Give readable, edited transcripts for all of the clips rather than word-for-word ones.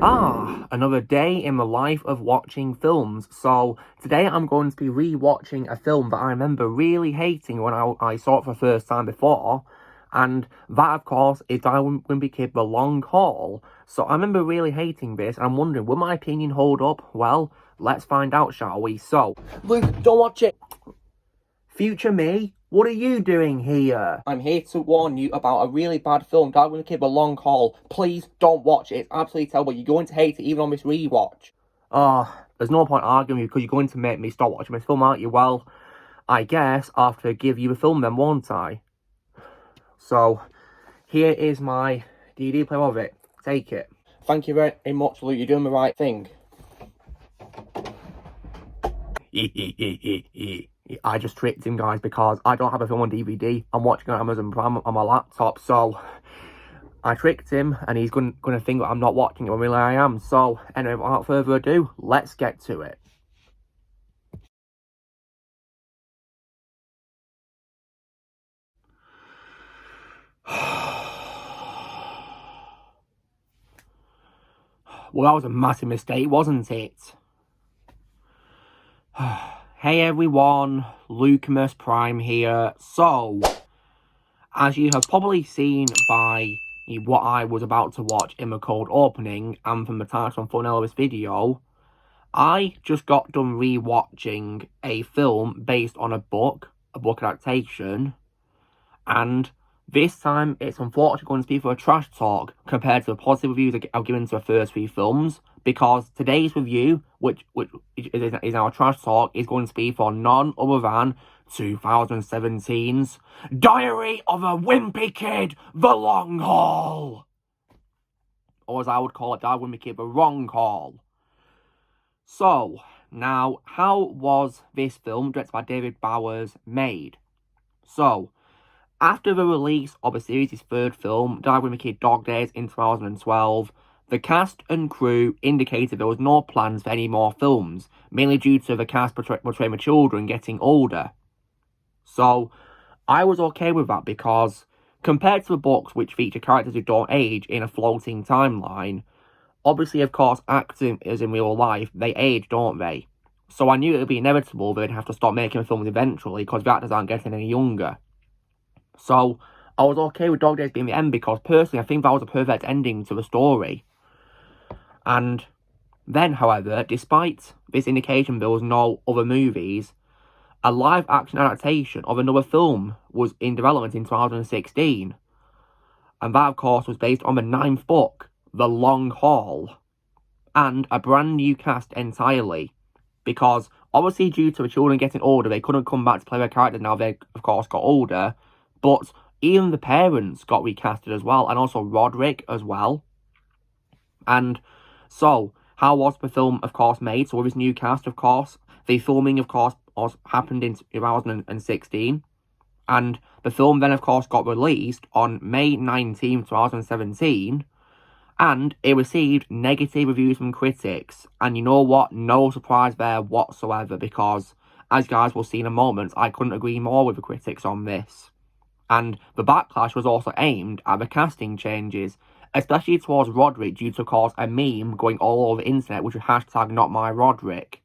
Another day in the life of watching films. So today I'm going to be re-watching a film that I remember really hating when I saw it for the first time before. And that, of course, is Die Wimpy Kid, The Long Haul. So I remember really hating this, and I'm wondering, will my opinion hold up? Well, let's find out, shall we? So, Luke, don't watch it! Future me, what are you doing here? I'm here to warn you about a really bad film, Die Wimpy Kid, The Long Haul. Please don't watch it. It's absolutely terrible. You're going to hate it even on this rewatch. There's no point arguing with you because you're going to make me stop watching this film, aren't you? Well, I guess I'll have to give you the film then, won't I? So, here is my DVD player of it. Take it. Thank you very much, Luke. You're doing the right thing. I just tricked him, guys, because I don't have a film on DVD. I'm watching it on Amazon Prime on my laptop, so I tricked him, and he's going to think that I'm not watching it when really I am. So, anyway, without further ado, let's get to it. Well, that was a massive mistake, wasn't it? Hey everyone, Lucamus Prime here. So, as you have probably seen by what I was about to watch in the cold opening, and from the title and thumbnail of this video, I just got done re-watching a film based on a book adaptation, and this time it's unfortunately going to be for a trash talk compared to the positive reviews I've given to the first three films, because today's review, which is our trash talk, is going to be for none other than 2017's Diary of a Wimpy Kid, The Long Haul. Or as I would call it, Die Wimpy Kid, The Wrong Haul. So, now, how was this film, directed by David Bowers, made? So, after the release of the series' third film, Die Wimpy Kid Dog Days in 2012, the cast and crew indicated there was no plans for any more films, mainly due to the cast portraying the children getting older. So, I was okay with that because, compared to the books which feature characters who don't age in a floating timeline, obviously, of course, acting as in real life, they age, don't they? So I knew it would be inevitable they'd have to stop making films eventually because the actors aren't getting any younger. So I was okay with Dog Days being the end because, personally, I think that was a perfect ending to the story. And then, however, despite this indication there was no other movies, a live-action adaptation of another film was in development in 2016. And that, of course, was based on the 9th book, The Long Haul, and a brand new cast entirely. Because, obviously, due to the children getting older, they couldn't come back to play their characters now they, of course, got older. But even the parents got recasted as well, and also Roderick as well. And so, how was the film, of course, made? So, with this new cast, of course, the filming, of course, happened in 2016. And the film then, of course, got released on May 19, 2017. And it received negative reviews from critics. And you know what? No surprise there whatsoever, because, as you guys will see in a moment, I couldn't agree more with the critics on this. And the backlash was also aimed at the casting changes, especially towards Roderick, due to, of course, a meme going all over the internet, which was hashtag #NotMyRoderick.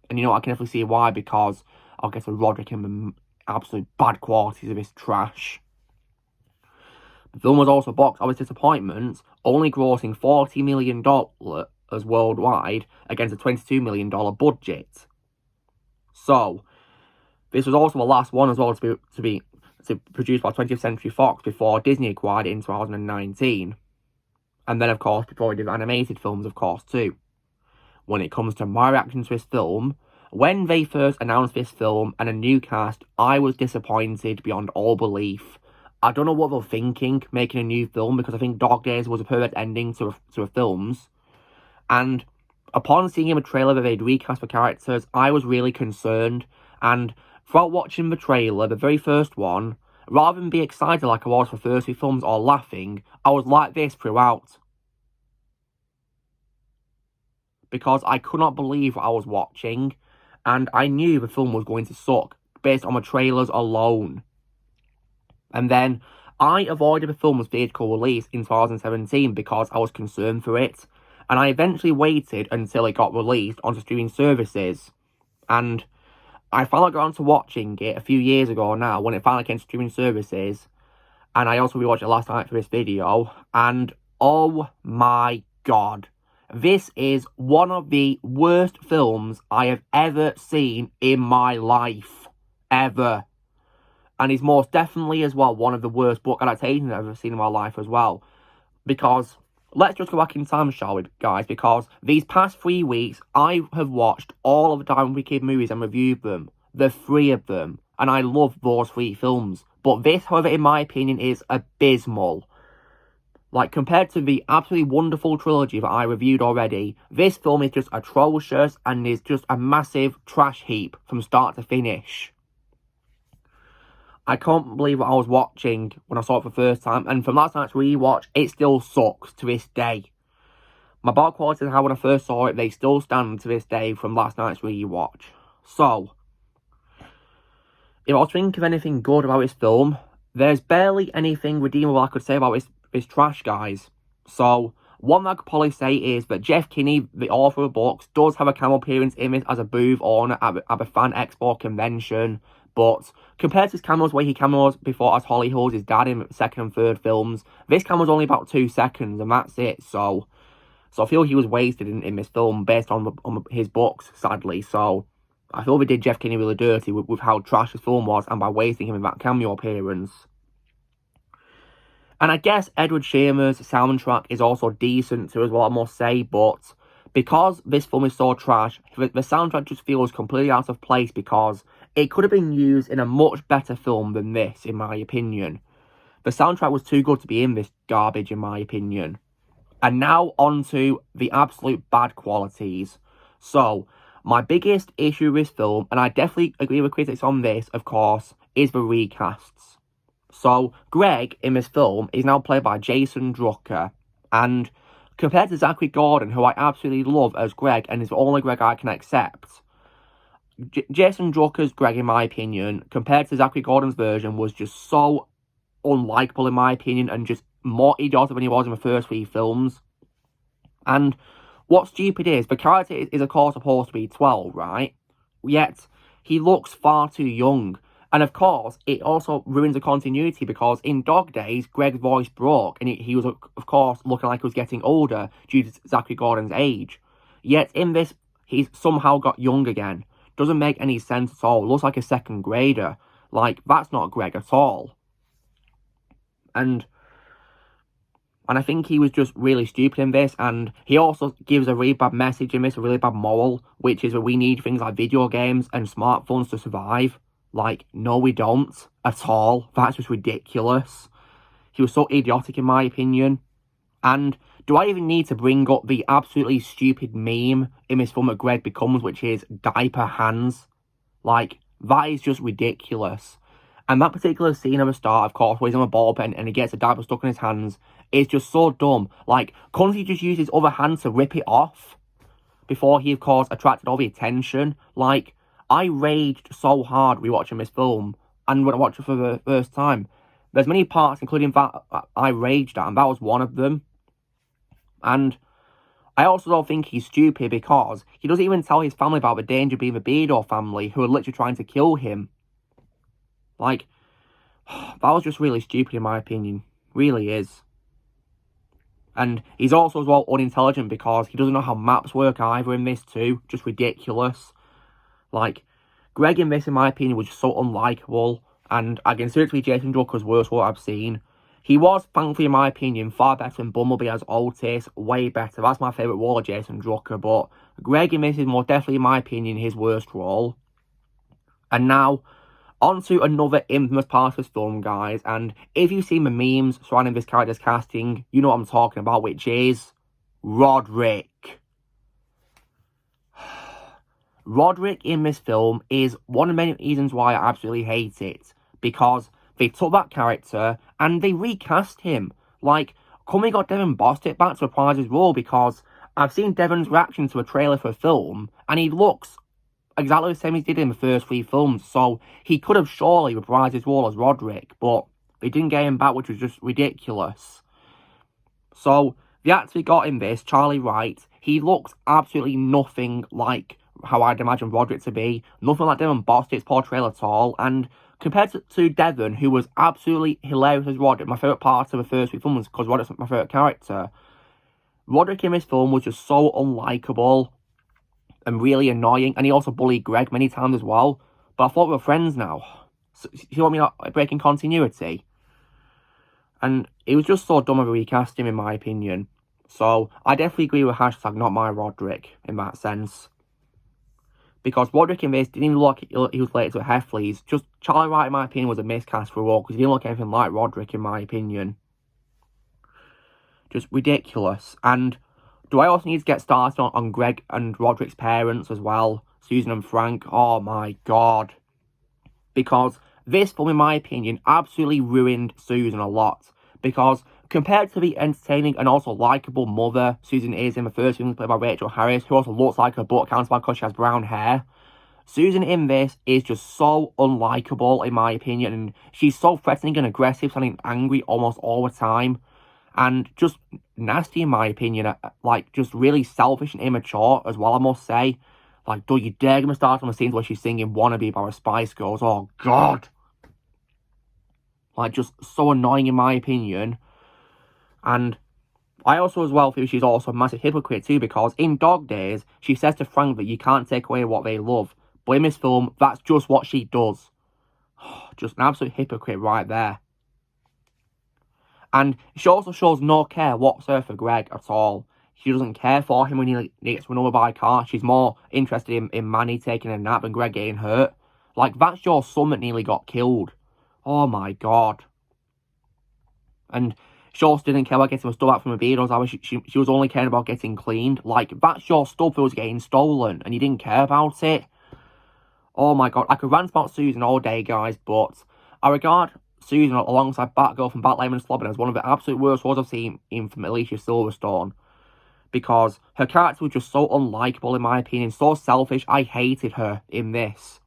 And you know, I can definitely see why, because I'll get to Roderick and the absolute bad qualities of this trash. The film was also box office disappointment, only grossing $40 million worldwide against a $22 million budget. So, this was also the last one as well to be produced by 20th Century Fox before Disney acquired it in 2019. And then, of course, before it did animated films, of course, too. When it comes to my reaction to this film, when they first announced this film and a new cast, I was disappointed beyond all belief. I don't know what they were thinking, making a new film, because I think Dog Days was a perfect ending to the films. And upon seeing in the trailer that they'd recast the characters, I was really concerned. And throughout watching the trailer, the very first one, rather than be excited like I was for the first few films or laughing, I was like this throughout. Because I could not believe what I was watching, and I knew the film was going to suck, based on the trailers alone. And then, I avoided the film's theatrical release in 2017 because I was concerned for it. and I eventually waited until it got released onto streaming services, and I finally got onto watching it a few years ago now, when it finally came to streaming services, and I also rewatched it last night for this video, and oh my god, this is one of the worst films I have ever seen in my life. Ever. And it's most definitely as well one of the worst book adaptations I've ever seen in my life as well. Because, let's just go back in time, shall we, guys? Because these past 3 weeks, I have watched all of the Diamond Wicked movies and reviewed them. The 3 of them. And I love those 3 films. But this, however, in my opinion, is abysmal. Like, compared to the absolutely wonderful trilogy that I reviewed already, this film is just atrocious and is just a massive trash heap from start to finish. I can't believe what I was watching when I saw it for the first time, and from last night's rewatch, it still sucks to this day. My bar quality and how when I first saw it, they still stand to this day from last night's rewatch. So, if I was thinking of anything good about this film, there's barely anything redeemable I could say about this trash, guys. So, one thing I could probably say is that Jeff Kinney, the author of the books, does have a cameo appearance in this as a booth owner at a fan expo convention. But compared to his cameos where he cameos before as Holly Hull's his dad in second and third films, this cameo's only about 2 seconds and that's it. So I feel he was wasted in this film based on his books, sadly. So I feel they did Jeff Kinney really dirty with how trash this film was and by wasting him in that cameo appearance. And I guess Edward Sheamer's soundtrack is also decent too as well, I must say, but because this film is so trash, the soundtrack just feels completely out of place because it could have been used in a much better film than this, in my opinion. The soundtrack was too good to be in this garbage, in my opinion. And now on to the absolute bad qualities. So, my biggest issue with this film, and I definitely agree with critics on this, of course, is the recasts. So, Greg in this film is now played by Jason Drucker, and compared to Zachary Gordon, who I absolutely love as Greg, and is the only Greg I can accept, Jason Drucker's Greg, in my opinion, compared to Zachary Gordon's version, was just so unlikable, in my opinion, and just more idiotic than he was in the first 3 films. And what's stupid is, the character is of course supposed to be 12, right? Yet, he looks far too young. And of course, it also ruins the continuity because in Dog Days, Greg's voice broke and he was, of course, looking like he was getting older due to Zachary Gordon's age. Yet in this, he's somehow got young again. Doesn't make any sense at all. Looks like a second grader. Like, that's not Greg at all. And I think he was just really stupid in this, and he also gives a really bad message in this, a really bad moral, which is that we need things like video games and smartphones to survive. Like, no we don't, at all. That's just ridiculous. He was so idiotic in my opinion. And do I even need to bring up the absolutely stupid meme in this film that Greg becomes, which is diaper hands? Like, that is just ridiculous. And that particular scene at the start, of course, where he's on a ball pen and he gets a diaper stuck in his hands, is just so dumb. Like, couldn't he just use his other hand to rip it off? Before he, of course, attracted all the attention? Like, I raged so hard rewatching this film, and when I watched it for the first time. There's many parts, including that, I raged at, and that was one of them. And I also don't think he's stupid because he doesn't even tell his family about the danger of being the Beardor family, who are literally trying to kill him. Like, that was just really stupid in my opinion. Really is. And he's also as well unintelligent because he doesn't know how maps work either in this too. Just ridiculous. Like, Greg in this, in my opinion, was just so unlikable. And I consider it to be Jason Drucker's worst what I've seen. He was, thankfully, in my opinion, far better than Bumblebee as Otis. Way better. That's my favourite role of Jason Drucker. But Greg in this is more definitely, in my opinion, his worst role. And now, on to another infamous part of this film, guys. And if you've seen the memes surrounding this character's casting, you know what I'm talking about, which is Roderick. Roderick in this film is one of the many reasons why I absolutely hate it. Because they took that character and they recast him. Like, Cumming got Devin Bostic back to reprise his role because I've seen Devin's reaction to a trailer for a film and he looks exactly the same as he did in the first 3 films. So he could have surely reprised his role as Roderick, but they didn't get him back, which was just ridiculous. So the actor we got in this, Charlie Wright, he looks absolutely nothing like how I'd imagine Roderick to be. Nothing like Devon Bostick's portrayal at all. And compared to Devon, who was absolutely hilarious as Roderick, my favourite part of the first few films, because Roderick's my favourite character, Roderick in this film was just so unlikable and really annoying. And he also bullied Greg many times as well. But I thought we were friends now. So, you want me not breaking continuity? And it was just so dumb of a recasting, in my opinion. So, I definitely agree with hashtag not my Roderick, in that sense. Because Roderick in this didn't even look like he was related to Heffley's. Just Charlie Wright, in my opinion, was a miscast for a role, because he didn't look anything like Roderick, in my opinion. Just ridiculous. And do I also need to get started on Greg and Roderick's parents as well? Susan and Frank. Oh my god. Because this film, in my opinion, absolutely ruined Susan a lot. Because compared to the entertaining and also likeable mother Susan is in the first film, played by Rachel Harris, who also looks like her but counts by because she has brown hair, Susan in this is just so unlikable, in my opinion, and she's so threatening and aggressive, sounding angry almost all the time, and just nasty, in my opinion, like, just really selfish and immature as well, I must say. Like, do you dare get me started on the scenes where she's singing Wannabe by the Spice Girls? Oh, God. Like, just so annoying, in my opinion. And I also as well feel she's also a massive hypocrite too, because in Dog Days, she says to Frank that you can't take away what they love. But in this film, that's just what she does. Just an absolute hypocrite right there. And she also shows no care whatsoever for Greg at all. She doesn't care for him when he gets run over by a car. She's more interested in Manny taking a nap and Greg getting hurt. Like, that's your son that nearly got killed. Oh my god. And she also didn't care about getting her stuff out from the Beatles. She was only caring about getting cleaned. Like, that's your stuff that was getting stolen, and you didn't care about it. Oh my god, I could rant about Susan all day, guys, but I regard Susan alongside Batgirl from Batman and Slobbin as one of the absolute worst roles I've seen from Alicia Silverstone. Because her character was just so unlikable, in my opinion, so selfish. I hated her in this.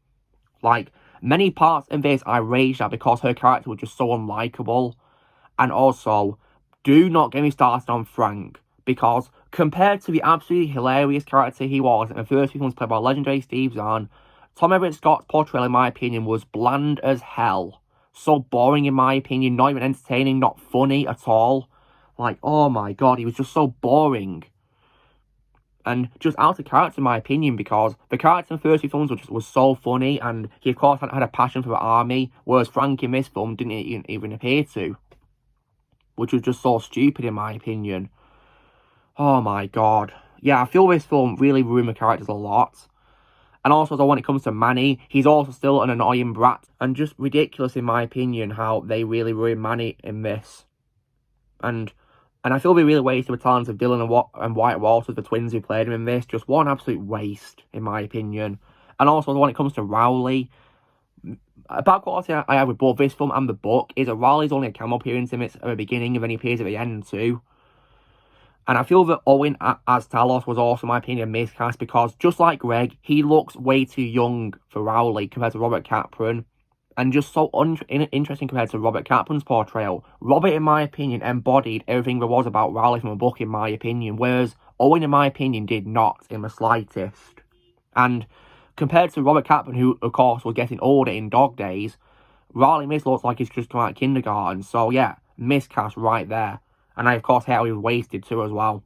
Like, many parts in this I raged at because her character was just so unlikable. And also, do not get me started on Frank, because compared to the absolutely hilarious character he was in the first few films played by legendary Steve Zahn, Tom Everett Scott's portrayal, in my opinion, was bland as hell. So boring, in my opinion, not even entertaining, not funny at all. Like, oh my god, he was just so boring. And just out of character, in my opinion, because the character in the first few films was so funny, and he, of course, had a passion for the army, whereas Frank in this film didn't even appear to. Which was just so stupid, in my opinion. Oh my god. Yeah, I feel this film really ruined the characters a lot. And also, when it comes to Manny, he's also still an annoying brat. And just ridiculous, in my opinion, how they really ruined Manny in this. And I feel they really wasted the talents of Dylan and Wyatt Walters, the twins who played him in this. Just one absolute waste, in my opinion. And also, when it comes to Rowley, a bad quality I have with both this film and the book is that Rowley's only a cameo appearance in it at the beginning, and then he appears at the end too. And I feel that Owen as Talos was also, in my opinion, a miscast, because just like Greg, he looks way too young for Rowley compared to Robert Capron. And just so interesting compared to Robert Capron's portrayal. Robert, in my opinion, embodied everything there was about Rowley from a book, in my opinion, whereas Owen, in my opinion, did not in the slightest. And compared to Robert Capron, who, of course, was getting older in Dog Days, Riley Miss looks like he's just come out of kindergarten. So, yeah, miscast right there. And I, of course, hate how he was wasted too as well.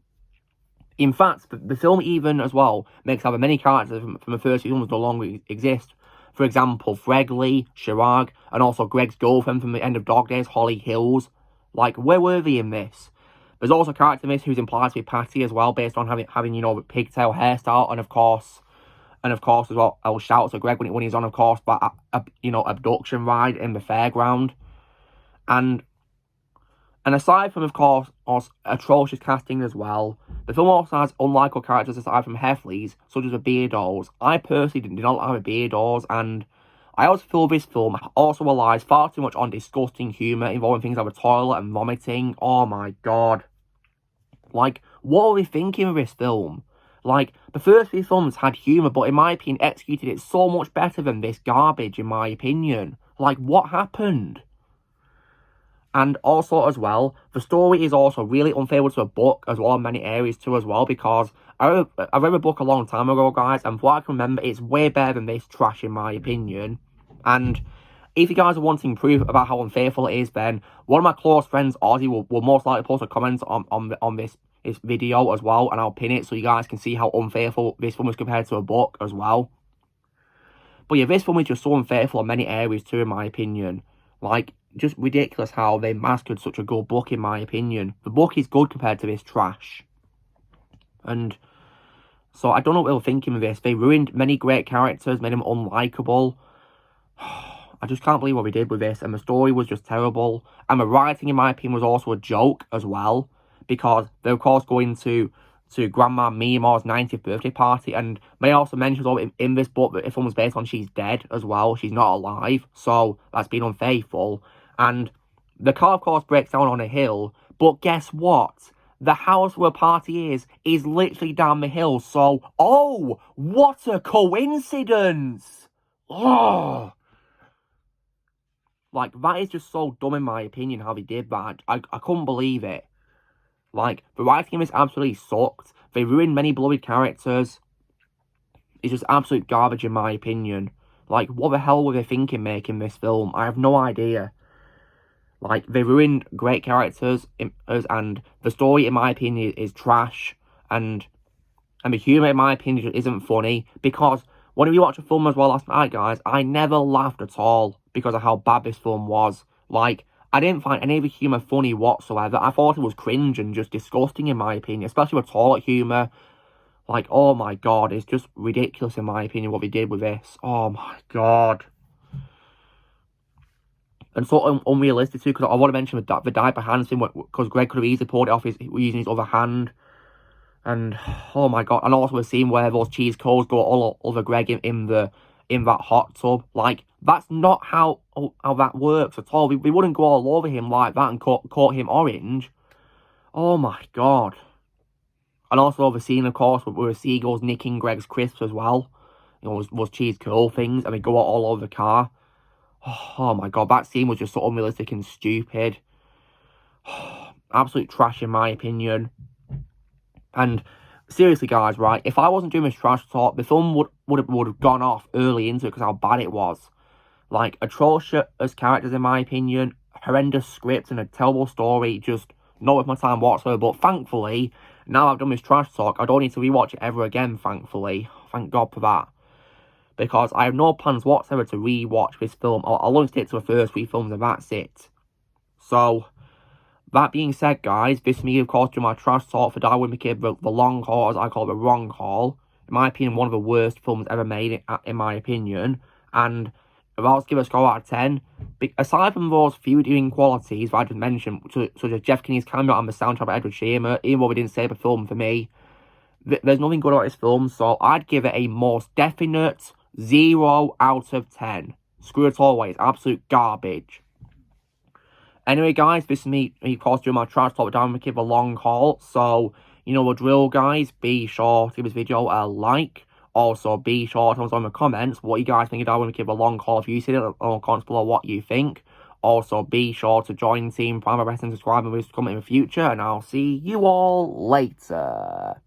In fact, the film even, as well, makes out that many characters from the first few films no longer exist. For example, Fregley, Chirag, and also Greg's girlfriend from the end of Dog Days, Holly Hills. Like, where were they in this? There's also a character in this who's implied to be Patty as well, based on having you know, the pigtail hairstyle, and of course as well, I'll shout to Greg when he's on, of course, but you know, abduction ride in the fairground. And aside from, of course, atrocious casting as well, the film also has unlikable characters aside from Heffley's, such as the Beardos. I personally did not like the Beardos, and I also feel this film also relies far too much on disgusting humour involving things like the toilet and vomiting. Oh my god. Like, what are we thinking of this film? Like, the first few films had humour, but in my opinion, executed it so much better than this garbage, in my opinion. Like, what happened? And also as well, the story is also really unfavorable to the book as well in many areas too as well, because I read the book a long time ago, guys, and from what I can remember, it's way better than this trash in my opinion. And if you guys are wanting proof about how unfaithful it is, then one of my close friends, Ozzy, will most likely post a comment on this video as well, and I'll pin it so you guys can see how unfaithful this film is compared to a book as well. But yeah, this film is just so unfaithful in many areas too, in my opinion. Like, just ridiculous how they massacred such a good book, in my opinion. The book is good compared to this trash. And so I don't know what they were thinking with this. They ruined many great characters, made them unlikable. I just can't believe what we did with this. And the story was just terrible. And the writing, in my opinion, was also a joke as well. Because they're, of course, going to Grandma Mima's 90th birthday party. And May also mentions in this book that if someone's based on she's dead as well. She's not alive. So that's been unfaithful. And the car, of course, breaks down on a hill. But guess what? The house where the party is literally down the hill. So, oh, what a coincidence! Oh, like, that is just so dumb in my opinion, how they did that. I couldn't believe it. Like, the writing of this absolutely sucked. They ruined many beloved characters. It's just absolute garbage in my opinion. Like, what the hell were they thinking making this film? I have no idea. Like, they ruined great characters, and the story, in my opinion, is trash. And the humour, in my opinion, isn't funny. Because when we watched a film as well last night, guys, I never laughed at all because of how bad this film was. Like, I didn't find any of the humour funny whatsoever. I thought it was cringe and just disgusting, in my opinion. Especially with toilet humour. Like, oh my god, it's just ridiculous, in my opinion, what they did with this. Oh my god. And so unrealistic too, because I want to mention the diaper hands thing, because Greg could have easily pulled it off using his other hand. And, oh my god, and also a scene where those cheese curls go all over Greg in that hot tub. Like, that's not how that works at all. We wouldn't go all over him like that and coat him orange. Oh my god. And also the scene, of course, where the seagulls nicking Greg's crisps as well. You know, was cheese curl things, and they go all over the car. Oh my god, that scene was just so unrealistic and stupid. Absolute trash in my opinion. And seriously, guys, right, if I wasn't doing this trash talk, the film would have gone off early into it because how bad it was. Like, atrocious characters, in my opinion, horrendous scripts, and a terrible story, just not worth my time whatsoever. But thankfully, now I've done this trash talk, I don't need to rewatch it ever again, thankfully. Thank God for that. Because I have no plans whatsoever to rewatch this film. I'll only stick to the first 3 films and that's it. So, that being said, guys, this is me, of course, doing my trash talk for Die With Me Kid, the long haul, as I call it, the wrong haul. In my opinion, one of the worst films ever made, in my opinion. And if I was to give a score out of 10, aside from those few redeeming qualities that I just mentioned, such as Jeff Kinney's cameo and the soundtrack by Edward Shearer, even though we didn't save the film for me, there's nothing good about this film, so I'd give it a most definite 0 out of 10. Screw it all away, it's absolute garbage. Anyway, guys, this is me, of course, doing my trash talk down with a long haul. So, you know the drill, guys. Be sure to give this video a like. Also, be sure to tell us in the comments what you guys think of Darwin McKibben long haul. If you see it, or comments below what you think. Also, be sure to join Team Prime Wrestling, subscribe, and we'll come in the future. And I'll see you all later.